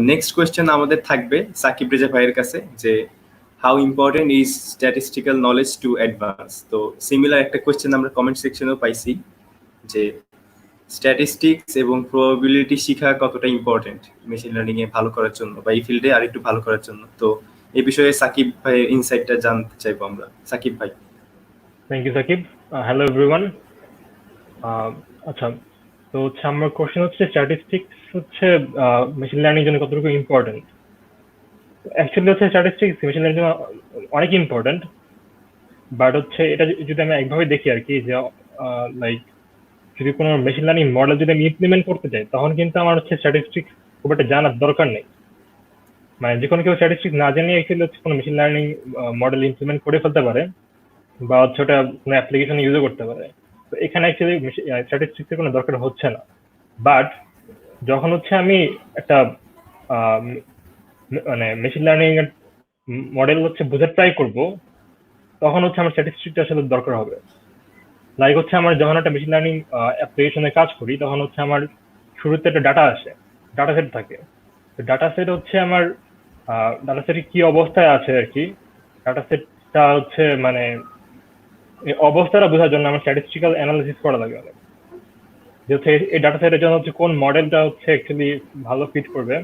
Next question আমাদের থাকবে সাকিব রেজা ভাইয়ের কাছে যে how important is statistical knowledge to advance. তো সিমিলার একটা কোয়েশ্চেন আমরা কমেন্ট সেকশনেও পাইছি যে স্ট্যাটিস্টিক্স এবং প্রবাবিলিটি শেখা কতটা ইম্পর্টেন্ট মেশিন লার্নিং এ ভালো করার জন্য বা এই ফিল্ডে আরেকটু ভালো করার জন্য। তো এই বিষয়ে সাকিব ভাইয়ের ইনসাইটটা জানতে চাইবো আমরা। সাকিব ভাই। Thank you Sakib. Hello everyone. আচ্ছা, তো হচ্ছে আমার কোশ্চেন হচ্ছে স্ট্যাটিস্টিক্স হচ্ছে মেশিন লার্নিং জন্য কতটুকু ইম্পর্টেন্ট। অ্যাকচুয়ালি হচ্ছে স্ট্যাটিস্টিক্স মেশিন লার্নিং জন্য অনেক ইম্পর্টেন্ট, বাট হচ্ছে এটা যদি আমি একভাবে দেখি আর কি, যে লাইক যদি কোনো মেশিন লার্নিং মডেল যদি আমি ইমপ্লিমেন্ট করতে চাই, তখন কিন্তু আমার হচ্ছে স্ট্যাটিস্টিক্স খুব একটা জানার দরকার নেই। মানে যে কোনো কেউ স্ট্যাটিস্টিক্স না জানিয়ে অ্যাকচুয়ালি হচ্ছে কোনো মেশিন লার্নিং মডেল ইমপ্লিমেন্ট করে ফেলতে পারে, বা হচ্ছে ওটা কোনো অ্যাপ্লিকেশন ইউজও করতে পারে। তো এখানে অ্যাকচুয়ালি স্ট্যাটিস্টিক্সের কোনো দরকার হচ্ছে না। বাট যখন হচ্ছে আমি একটা মানে মেশিন লার্নিং এর মডেল হচ্ছে বোঝার ট্রাই করব, তখন হচ্ছে আমার স্ট্যাটিস্টিক্সটা আসলে দরকার হবে। লাইক হচ্ছে আমার যখন একটা মেশিন লার্নিং অ্যাপ্লিকেশনে কাজ করি, তখন হচ্ছে আমার শুরুতে একটা ডাটা আসে, ডাটা সেট থাকে। তো ডাটা সেট হচ্ছে আমার ডাটা সেটে কি অবস্থায় আছে আর কি, ডাটা সেটটা হচ্ছে মানে এই অবস্থাটা বোঝার জন্য আমার স্ট্যাটিস্টিক্যাল অ্যানালিসিস করা লাগে অনেক, যে হচ্ছে এই ডাটা সেটের জন্য হচ্ছে কোন মডেলটা হচ্ছে অ্যাকচুয়ালি ভালো ফিট করবে,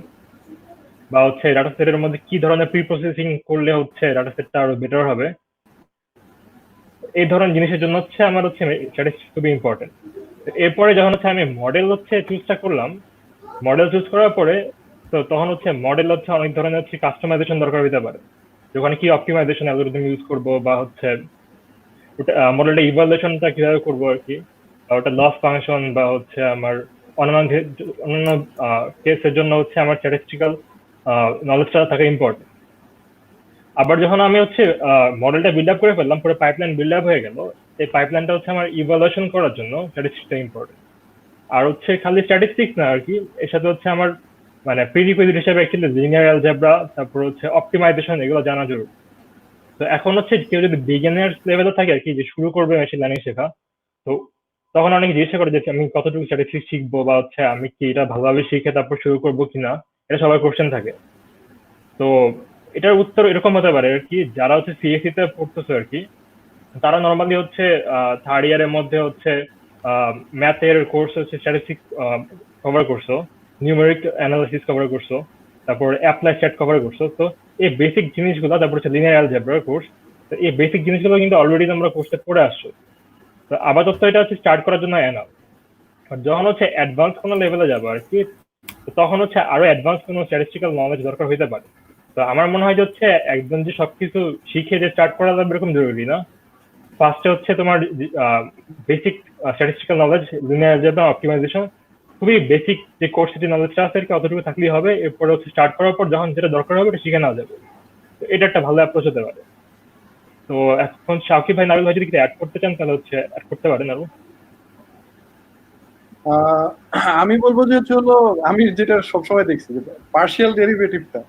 বা হচ্ছে ডাটা সেটের মধ্যে কি ধরনের প্রি প্রসেসিং করলে হচ্ছে ডাটা সেটটা আরো বেটার হবে। এই ধরনের জিনিসের জন্য হচ্ছে আমার হচ্ছে স্ট্যাটিস্টিক্স খুবই ইম্পর্টেন্ট। এরপরে যখন হচ্ছে আমি মডেল হচ্ছে চুজটা করলাম, মডেল চুজ করার পরে তো তখন হচ্ছে মডেল হচ্ছে অনেক ধরনের হচ্ছে কাস্টমাইজেশন দরকার হতে পারে, ওখানে কি অপটিমাইজেশন অ্যালগরিদম ইউজ করব, বা হচ্ছে মডেলটা ইভালুয়েশনটা কিভাবে করবো আর কি, ওটা লস ফাংশন বা হচ্ছে আমার অন্যান্য কেসের জন্য হচ্ছে আমার স্ট্যাটিস্টিক্যাল নলেজটা থাকা ইম্পর্টেন্ট। আবার যখন আমি হচ্ছে মডেলটা বিল্ড আপ করে ফেললাম, পুরো পাইপলাইন বিল্ড আপ হয়ে গেল, এই পাইপলাইনটা হচ্ছে আমার ইভালুয়েশন করার জন্য স্ট্যাটিস্টিক্সটা ইম্পর্টেন্ট। আর হচ্ছে খালি স্ট্যাটিস্টিক্স না আর কি, এর সাথে হচ্ছে আমার মানে প্রিরিকুইজিট হিসেবে অ্যাকচুয়ালি লিনিয়ার অ্যালজেব্রা, তারপর হচ্ছে অপটিমাইজেশন, এগুলো জানা জরুরি। তো এখন হচ্ছে কেউ যদি বিগিনার্স লেভেলে থাকে আর কি, যে শুরু করবে মেশিন লার্নিং শেখা, তো তখন অনেকে জিজ্ঞাসা করে যে আমি কতটুকু স্ট্যাটিস্টিক্স শিখবো, বা হচ্ছে আমি কি এটা ভালোভাবে শিখে তারপর শুরু করবো কিনা, এটা সবার কোশ্চেন থাকে। তো এটার উত্তর এরকম হতে পারে আর কি, যারা হচ্ছে সিএসসি তে পড়তেছে আর কি, তারা নর্মালি হচ্ছে থার্ড ইয়ারের মধ্যে হচ্ছে ম্যাথের কোর্স হচ্ছে স্ট্যাটিস্টিক্স কভার করছো, নিউমেরিক অ্যানালিসিস কভার করছো, তারপর অ্যাপ্লাই স্ট্যাট কভার করছো। তো এই বেসিক জিনিসগুলো, তারপর হচ্ছে লিনিয়ার অ্যালজেব্রা কোর্স, তো এই বেসিক জিনিসগুলো কিন্তু অলরেডি তোমরা কোর্সে পড়ে আসছো। তো আপাতত এটা হচ্ছে স্টার্ট করার জন্য এনাফ। আর যখন হচ্ছে অ্যাডভান্স কোনো লেভেলে যাবো আর কি, তখন হচ্ছে আরো অ্যাডভান্স কোনো স্ট্যাটিস্টিক্যাল নলেজ দরকার হইতে পারে। তো আমার মনে হয় যে হচ্ছে একদম যে সবকিছু শিখে যে স্টার্ট করা যাবে এরকম জরুরি না। ফার্স্টে হচ্ছে তোমার basic statistical knowledge, linear algebra, optimisation, খুবই বেসিক যে কোর্স যে নলেজটা আছে আর কি, অতটুকু থাকলেই হবে। এরপরে হচ্ছে স্টার্ট করার পর যখন যেটা দরকার হবে এটা শিখে নেওয়া যাবে। তো এটা একটা ভালো অ্যাপ্রোচ হতে পারে। তো এখন সাকিব ভাই, নাবিল ভাই যদি কিছু অ্যাড করতে চান তাহলে হচ্ছে অ্যাড করতে পারেন আরো। আমি বলবো যে হলো আমি যেটা সবসময় দেখছি যে পার্শিয়াল ডেরিভেটিভটা,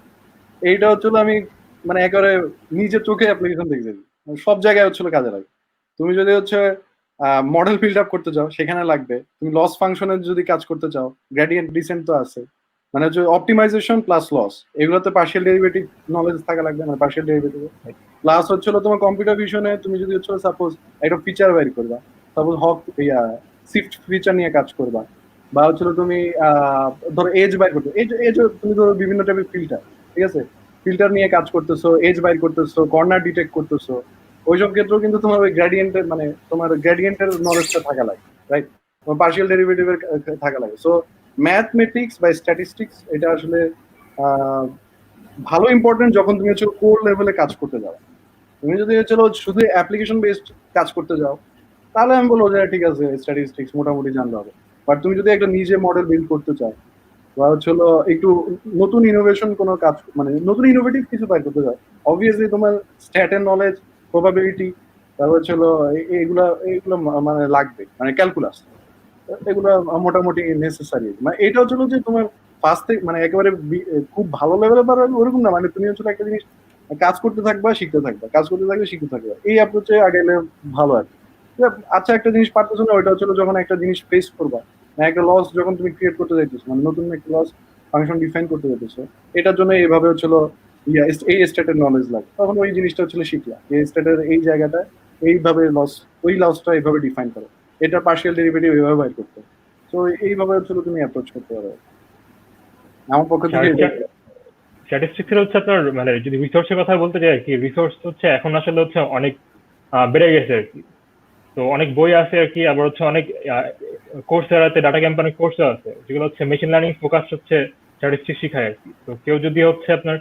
এইটা হচ্ছে আমি মানে একেবারে নিজের চোখে অ্যাপ্লিকেশন দেখছি, সব জায়গায় হচ্ছিল কাজে লাগে। তুমি যদি হচ্ছে মডেল বিল্ড আপ করতে চাও সেখানে লাগবে, তুমি লস ফাংশনের যদি কাজ করতে চাও, গ্রেডিয়েন্ট ডিসেন্ট তো আছে, মানে হচ্ছে অপটিমাইজেশন প্লাস লস, এগুলোতে পার্শিয়াল ডেরিভেটিভ নলেজ থাকা লাগবে, মানে পার্শিয়াল ডেরিভেটিভ প্লাস হচ্ছিল তোমার কম্পিউটার ভিশনে তুমি যদি হচ্ছে সাপোজ একটা ফিচার বের করবা, সাপোজ হক শিফট ফিচার নিয়ে কাজ করবা, বা হচ্ছিল তুমি ধরো এজ বাইর করতে, এজ তুমি ধরো বিভিন্ন টাইপের ফিল্টার, ঠিক আছে, ফিল্টার নিয়ে কাজ করতেছো, এজ বাইর করতেছো, কর্নার ডিটেক্ট করতেছো, ওইসব ক্ষেত্রেও কিন্তু তোমার ওই গ্রেডিয়েন্টের মানে তোমার গ্রেডিয়েন্টের নলেজটা থাকা লাগে, রাইট, তোমার পার্শিয়াল ডেরিভেটিভের থাকা লাগে। সো ম্যাথমেটিক্স বা স্ট্যাটিস্টিক্স এটা আসলে ভালো ইম্পর্টেন্ট যখন তুমি হচ্ছে কোর লেভেলে কাজ করতে যাও। তুমি যদি হচ্ছে শুধু অ্যাপ্লিকেশন বেসড কাজ করতে যাও, তাহলে আমি বলবো যে ঠিক আছে স্ট্যাটিস্টিক্স মোটামুটি জানতে হবে। বাট তুমি যদি একটা নিজে মডেল বিল্ড করতে চাও, বা হচ্ছে একটু নতুন ইনোভেশন কোনো কাজ, মানে নতুন ইনোভেটিভ কিছু বাইর করতে চাও, অবভিয়াসলি তোমার স্ট্যাটের নলেজ, প্রবাবিলিটি, তারপর হচ্ছে এইগুলা মানে লাগবে, মানে ক্যালকুলাস, এগুলো মোটামুটি নেসেসারি। মানে এটা হচ্ছিল যে তোমার ফার্স্ট থেকে মানে একেবারে খুব ভালো লেভেলে পারো ওরকম না, মানে তুমি হচ্ছে একটা জিনিস কাজ করতে থাকবা, শিখতে থাকবা, কাজ করতে থাকবে, শিখতে থাকবে, এই অ্যাপ্রোচে আগে এলে ভালো আর কি। আচ্ছা, একটা জিনিস পারতেছো না, ওইটা হচ্ছিল যখন একটা জিনিস ফেস করবা, একটা লস যখন তুমি ক্রিয়েট করতে যাইতেছো, মানে নতুন একটা লস ফাংশন ডিফাইন করতে যেতেছো, এটার জন্য এইভাবে হচ্ছিল এই স্টেটের নলেজ লাগে, তখন ওই জিনিসটা হচ্ছিল শিখলা এই স্টেটের এই জায়গাটা এইভাবে লস, ওই লসটা এইভাবে ডিফাইন করো, এটা পার্শিয়াল ডেরিভেটিভ এইভাবে বাইর করতে। তো এইভাবে হচ্ছিল তুমি অ্যাপ্রোচ করতে পারো। আমার পক্ষ থেকে স্ট্যাটিস্টিক্সের হচ্ছে আপনার মানে যদি রিসোর্সের কথা বলতে চাই আর কি, রিসোর্স হচ্ছে এখন আসলে হচ্ছে অনেক বেড়ে গেছে আর কি। তো অনেক বই আছে আর কি, আবার হচ্ছে অনেক কোর্সের আছে, ডাটা ক্যাম্পানি কোর্সও আছে যেগুলো হচ্ছে মেশিন লার্নিং ফোকাস হচ্ছে স্ট্যাটিস্টিক্স শিখায় আর কি। তো কেউ যদি হচ্ছে আপনার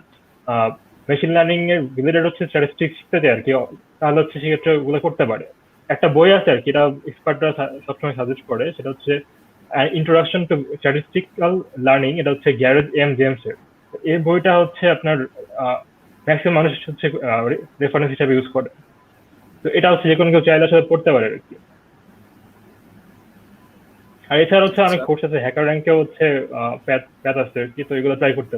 মেশিন লার্নিং এর রিলেটেড হচ্ছে স্ট্যাটিস্টিক্স শিখতে চায় আর কি, তাহলে হচ্ছে সেক্ষেত্রে ওগুলো করতে পারে। একটা বই আছে আর কি, এটা এক্সপার্টরা সবসময় সাজেস্ট করে, সেটা হচ্ছে ইন্ট্রোডাকশন টু স্ট্যাটিস্টিক্যাল লার্নিং, এটা হচ্ছে গ্যারেজ এম জেমস এর। এই বইটা হচ্ছে আপনার ম্যাক্সিমাম মানুষ হচ্ছে রেফারেন্স হিসাবে ইউজ করে। তো এটা হচ্ছে যে কোনো কেউ চাইলে আসলে পড়তে পারে আর কি। আর এছাড়া হচ্ছে অনেক কোর্স আছে, হ্যাকার র্যাঙ্কেও হচ্ছে প্যাথ আছে আর কি, তো এগুলো ট্রাই করতে